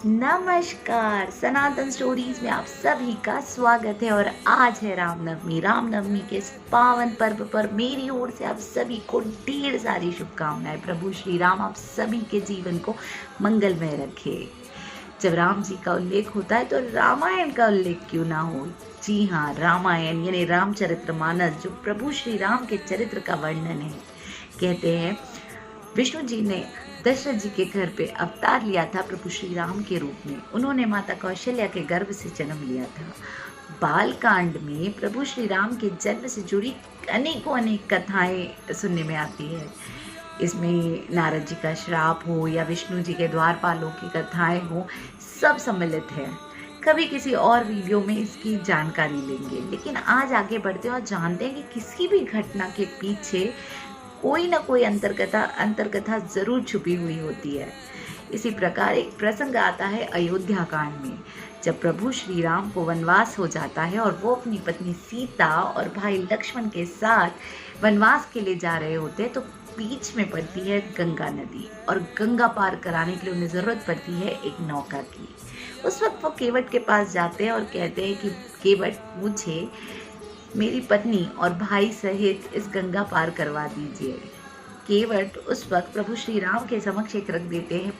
नमस्कार, सनातन स्टोरीज में आप सभी का स्वागत है। और आज है रामनवमी। रामनवमी के इस पावन पर्व पर मेरी ओर से आप सभी को ढेर सारी शुभकामनाएं। प्रभु श्री राम आप सभी के जीवन को मंगलमय रखे। जब राम जी का उल्लेख होता है तो रामायण का उल्लेख क्यों ना हो। जी हाँ, रामायण यानी रामचरितमानस जो प्रभु श्री राम के चरित्र का वर्णन है। कहते हैं विष्णु जी ने दशरथ जी के घर पे अवतार लिया था प्रभु श्री राम के रूप में। उन्होंने माता कौशल्या के गर्भ से जन्म लिया था। बाल कांड में प्रभु श्री राम के जन्म से जुड़ी अनेकों अनेक कथाएं सुनने में आती है। इसमें नारद जी का श्राप हो या विष्णु जी के द्वारपालों की कथाएं हो, सब सम्मिलित है। कभी किसी और वीडियो में इसकी जानकारी लेंगे, लेकिन आज आगे बढ़ते हैं और जानते हैं कि किसी भी घटना के पीछे कोई ना कोई अंतरकथा जरूर छुपी हुई होती है। इसी प्रकार एक प्रसंग आता है अयोध्या कांड में, जब प्रभु श्री राम को वनवास हो जाता है और वो अपनी पत्नी सीता और भाई लक्ष्मण के साथ वनवास के लिए जा रहे होते हैं, तो बीच में पड़ती है गंगा नदी और गंगा पार कराने के लिए उन्हें जरूरत पड़ती है एक नौका की। उस वक्त वो केवट के पास जाते हैं और कहते हैं कि केवट, मुझे मेरी पत्नी और भाई सहित इस गंगा पार करवा दीजिए। केवट उस वक्त प्रभु श्री राम के समक्ष एक रख देते हैं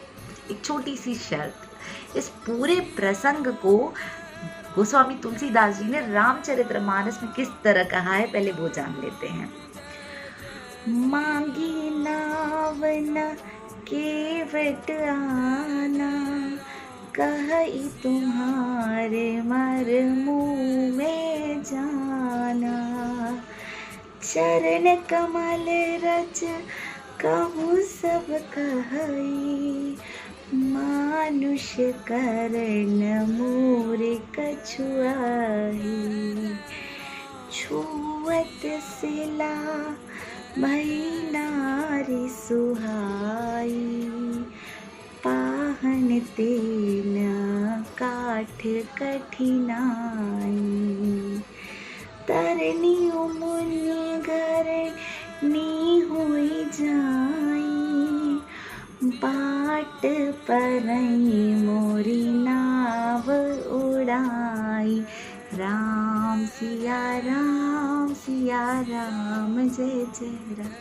एक छोटी सी शर्त। इस पूरे प्रसंग को गोस्वामी तुलसीदास जी ने रामचरितमानस में किस तरह कहा है, पहले वो जान लेते हैं। मांगी नावना केवट आना, कही तुम्हारे मर्मू में जाना। चरण कमल रच कहूँ सब कही, मानुष करण मोर कछुआही। छुअत सिला भई नारी सुहाई, पाहन तेन काठ कठिनाई। तरनी मुनि घर नी हुई जाई, बाट परई मोरी नाव उड़ाई। राम सिया राम सिया राम, जय जय राम।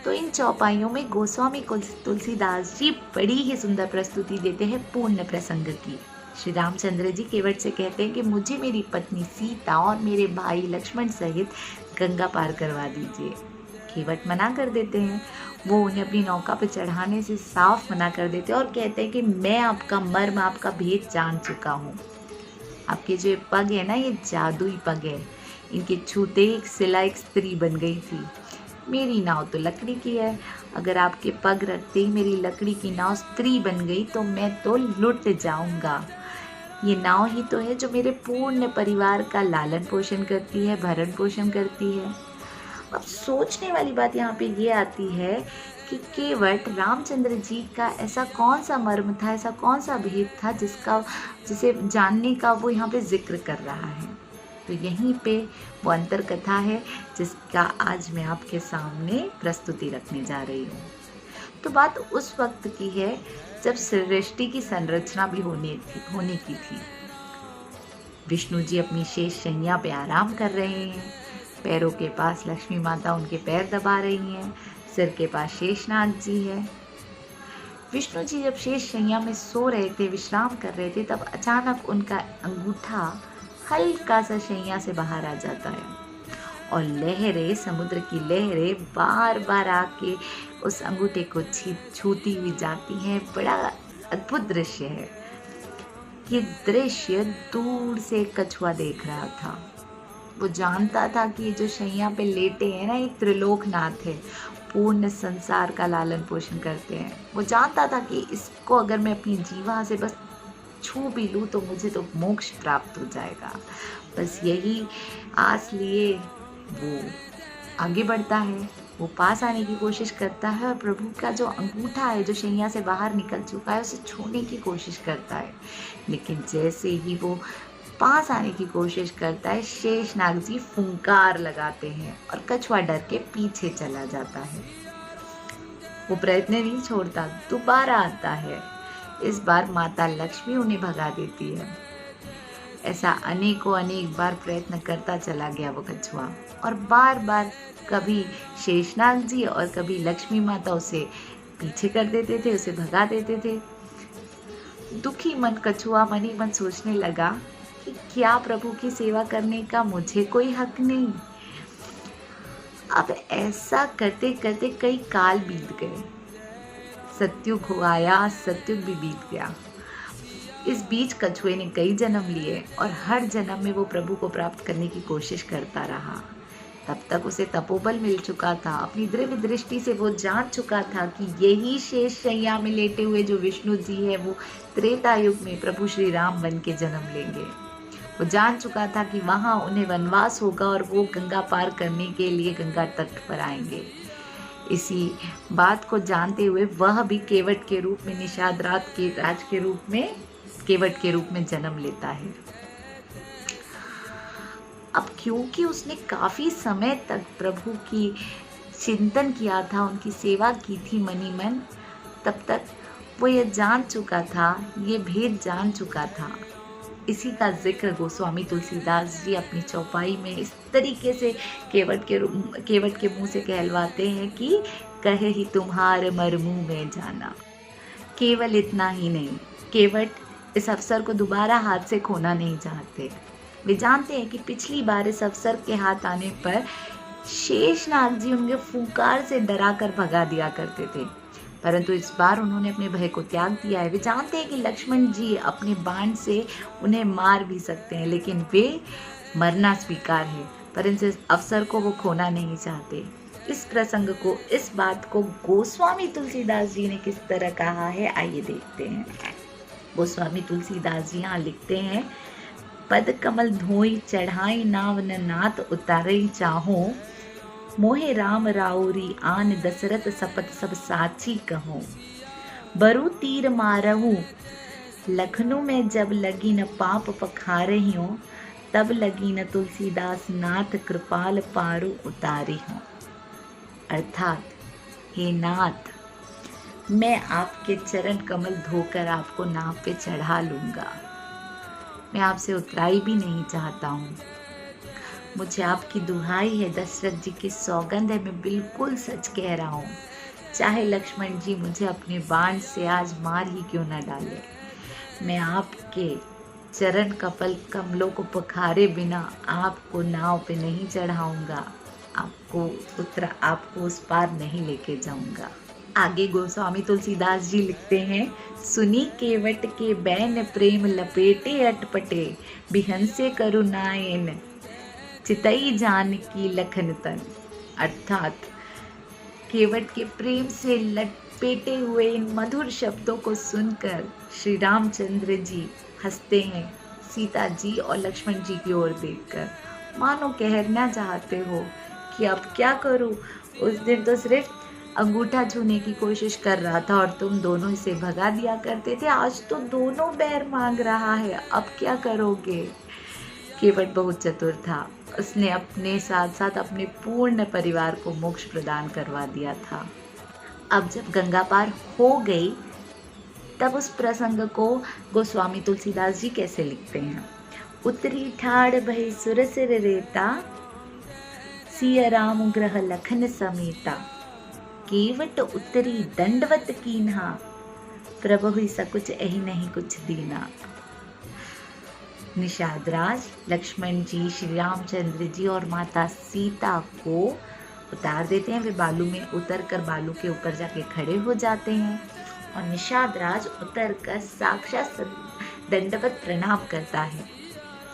तो इन चौपाइयों में गोस्वामी तुलसीदास जी बड़ी ही सुंदर प्रस्तुति देते हैं पूर्ण प्रसंग की। श्री रामचंद्र जी केवट से कहते हैं कि मुझे मेरी पत्नी सीता और मेरे भाई लक्ष्मण सहित गंगा पार करवा दीजिए। केवट मना कर देते हैं। वो उन्हें अपनी नौका पर चढ़ाने से साफ मना कर देते हैं और कहते हैं कि मैं आपका मर्म, आपका भेद जान चुका हूँ। आपके जो पग है ना, ये जादुई पग है। इनके छूते एक सिला एक स्त्री बन गई थी। मेरी नाव तो लकड़ी की है, अगर आपके पग रखते ही मेरी लकड़ी की नाव स्त्री बन गई तो मैं तो लुट जाऊंगा। ये नाव ही तो है जो मेरे पूर्ण परिवार का लालन पोषण करती है, भरण पोषण करती है। अब सोचने वाली बात यहाँ पे ये आती है कि केवट रामचंद्र जी का ऐसा कौन सा मर्म था, ऐसा कौन सा भेद था जिसे जानने का वो यहाँ पे जिक्र कर रहा है। तो यहीं पे वो अंतर कथा है जिसका आज मैं आपके सामने प्रस्तुति रखने जा रही हूँ। तो बात उस वक्त की है जब सृष्टि की संरचना भी होने की थी। विष्णु जी अपनी शेष शैया पे आराम कर रहे हैं। पैरों के पास लक्ष्मी माता उनके पैर दबा रही हैं। सिर के पास शेषनाग जी है। विष्णु जी जब शेष शैया में सो रहे थे, विश्राम कर रहे थे, तब अचानक उनका अंगूठा हल्का सा शैया से बाहर आ जाता है और लहरें, समुद्र की लहरें बार बार आके उस अंगूठे को छूती हुई जाती हैं। बड़ा अद्भुत दृश्य है। ये दृश्य दूर से कछुआ देख रहा था। वो जानता था कि ये जो शैया पे लेटे हैं ना, ये त्रिलोकनाथ है, पूर्ण संसार का लालन पोषण करते हैं। वो जानता था कि इसको अगर मैं अपनी जीवा से बस छू भी लूँ तो मुझे तो मोक्ष प्राप्त हो जाएगा। बस यही आस लिए वो आगे बढ़ता है। वो पास आने की कोशिश करता है और प्रभु का जो अंगूठा है, जो शैया से बाहर निकल चुका है, उसे छूने की कोशिश करता है। लेकिन जैसे ही वो पास आने की कोशिश करता है, शेषनाग जी फुंकार लगाते हैं और कछुआ डर के पीछे चला जाता है। वो प्रयत्न नहीं छोड़ता, दोबारा आता है। इस बार माता लक्ष्मी उन्हें भगा देती है। ऐसा अनेकों अनेक बार प्रयत्न करता चला गया वो कछुआ, और बार बार कभी शेषनाग जी और कभी लक्ष्मी माता उसे पीछे कर देते थे, उसे भगा देते थे। दुखी मन कछुआ मन ही मन सोचने लगा कि क्या प्रभु की सेवा करने का मुझे कोई हक नहीं। अब ऐसा करते करते कई काल बीत गए। सतयुग हो आया, सतयुग भी बीत गया। इस बीच कछुए ने कई जन्म लिए और हर जन्म में वो प्रभु को प्राप्त करने की कोशिश करता रहा। तब तक उसे तपोबल मिल चुका था। अपनी दिव्य दृष्टि से वो जान चुका था कि यही शेष शैया में लेटे हुए जो विष्णु जी है वो त्रेता युग में प्रभु श्री राम बन के जन्म लेंगे। वो जान चुका था कि वहाँ उन्हें वनवास होगा और वो गंगा पार करने के लिए गंगा तट पर आएंगे। इसी बात को जानते हुए वह भी केवट के रूप में, निषाद राज के रूप में, केवट के रूप में जन्म लेता है। अब क्योंकि उसने काफी समय तक प्रभु की चिंतन किया था, उनकी सेवा की थी मनी मन, तब तक वो ये जान चुका था, ये भेद जान चुका था। इसी का जिक्र गोस्वामी तुलसीदास जी अपनी चौपाई में इस तरीके से केवट के मुंह से कहलवाते हैं कि कहे ही तुम्हारे मरमू में जाना। केवल इतना ही नहीं, केवट इस अवसर को दोबारा हाथ से खोना नहीं चाहते। वे जानते हैं कि पिछली बार इस अवसर के हाथ आने पर शेषनाग जी उनके फूंकार से डरा कर भगा दिया करते थे, परंतु इस बार उन्होंने अपने भय को त्याग दिया है। वे जानते हैं कि लक्ष्मण जी अपने बाण से उन्हें मार भी सकते हैं, लेकिन वे मरना स्वीकार है, परंतु इस अवसर को वो खोना नहीं चाहते। इस प्रसंग को, इस बात को गोस्वामी तुलसीदास जी ने किस तरह कहा है, आइए देखते हैं। गोस्वामी तुलसीदास जी यहाँ लिखते हैं, पद कमल धोई चढ़ाई नाव न नाथ उतारे चाहो, मोहे राम राउरी आन दशरथ सपत सब साची कहो, बरु तीर मारहूँ लखनऊ में जब लगी न पाप पखारही हो, तब लगी न तुलसीदास नाथ कृपाल पारू उतारी हो। अर्थात हे नाथ, मैं आपके चरण कमल धोकर आपको नाव पे चढ़ा लूंगा। मैं आपसे उतराई भी नहीं चाहता हूँ। मुझे आपकी दुहाई है, दशरथ जी की सौगंध है, मैं बिल्कुल सच कह रहा हूँ। चाहे लक्ष्मण जी मुझे अपने बाण से आज मार ही क्यों न डाले, मैं आपके चरण कमलों को पखारे बिना आपको नाव पे नहीं चढ़ाऊंगा, आपको उस पार नहीं लेके जाऊंगा। आगे गोस्वामी तुलसीदास जी लिखते हैं, सुनी केवट के बैन प्रेम लपेटे अटपटे, बिहंसे करुणायन चितई जान की लखन तन। अर्थात केवट के प्रेम से लपेटे हुए इन मधुर शब्दों को सुनकर श्री रामचंद्र जी हंसते हैं, सीता जी और लक्ष्मण जी की ओर देखकर, मानो कहना चाहते हो कि अब क्या करूं, उस दिन तो सिर्फ अंगूठा छूने की कोशिश कर रहा था और तुम दोनों इसे भगा दिया करते थे, आज तो दोनों बैर मांग रहा है, अब क्या करोगे। केवट बहुत चतुर था, उसने अपने साथ साथ अपने पूर्ण परिवार को मोक्ष प्रदान करवा दिया था। अब जब गंगा पार हो गई, तब उस प्रसंग को गोस्वामी तुलसीदास जी कैसे लिखते हैं, उतरी ठाड़ भई सुर सिर रेता, सिया राम ग्रह लखन समेता, केवट उतरी दंडवत कीन्हा, प्रभु ही सकुच एहि नहीं कुछ दीना। निषाद राज लक्ष्मण जी श्री रामचंद्र जी और माता सीता को उतार देते हैं। वे बालू में उतर कर बालू के ऊपर जाके खड़े हो जाते हैं और निषाद राज उतर कर साक्षात दंडवत प्रणाम करता है।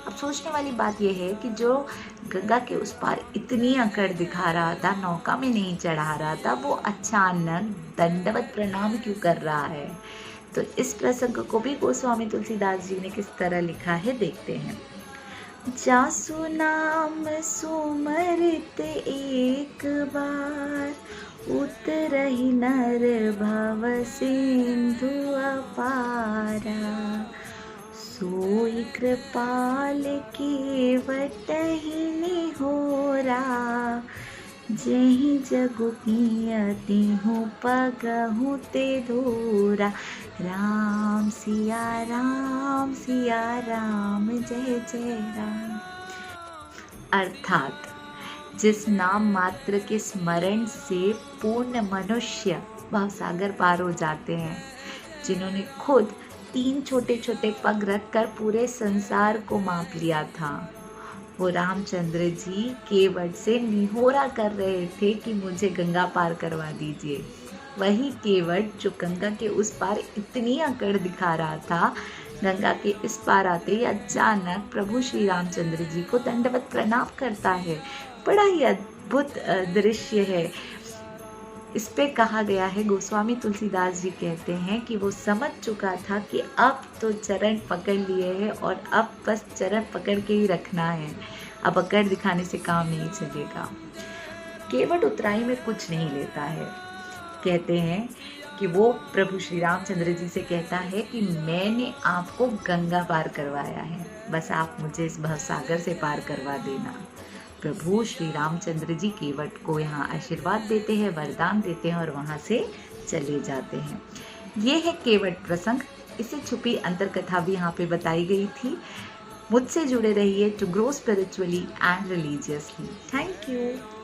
अब सोचने वाली बात यह है कि जो गंगा के उस पार इतनी अकड़ दिखा रहा था, नौका में नहीं चढ़ा रहा था, वो अचानक दंडवत प्रणाम क्यों कर रहा है। तो इस प्रसंग को भी गोस्वामी तुलसीदास जी ने किस तरह लिखा है, देखते हैं। जासु नाम सुमरित एक बार, उतरहि नर भव सिंधु अपारा, सोई कृपाल केवटहि निहोरा, जेहि जगु कियति हूँ पगहु ते धोरा। राम सिया राम जय जय राम। अर्थात जिस नाम मात्र के स्मरण से पूर्ण मनुष्य भवसागर पार हो जाते हैं, जिन्होंने खुद 3 छोटे छोटे पग रखकर पूरे संसार को माप लिया था, वो रामचंद्र जी केवट से निहोरा कर रहे थे कि मुझे गंगा पार करवा दीजिए। वही केवट जो गंगा के उस पार इतनी अकड़ दिखा रहा था, गंगा के इस पार आते ही अचानक प्रभु श्री रामचंद्र जी को दंडवत प्रणाम करता है। बड़ा ही अद्भुत दृश्य है। इस पे कहा गया है, गोस्वामी तुलसीदास जी कहते हैं कि वो समझ चुका था कि अब तो चरण पकड़ लिए हैं और अब बस चरण पकड़ के ही रखना है, अब अकड़ दिखाने से काम नहीं चलेगा। केवट उतराई में कुछ नहीं लेता है। कहते हैं कि वो प्रभु श्री रामचंद्र जी से कहता है कि मैंने आपको गंगा पार करवाया है, बस आप मुझे इस भवसागर से पार करवा देना। प्रभु श्री रामचंद्र जी केवट को यहाँ आशीर्वाद देते हैं, वरदान देते हैं और वहाँ से चले जाते हैं। ये है केवट प्रसंग। इससे छुपी अंतर कथा भी यहाँ पे बताई गई थी। मुझसे जुड़े रहिए to grow spiritually and religiously. Thank you.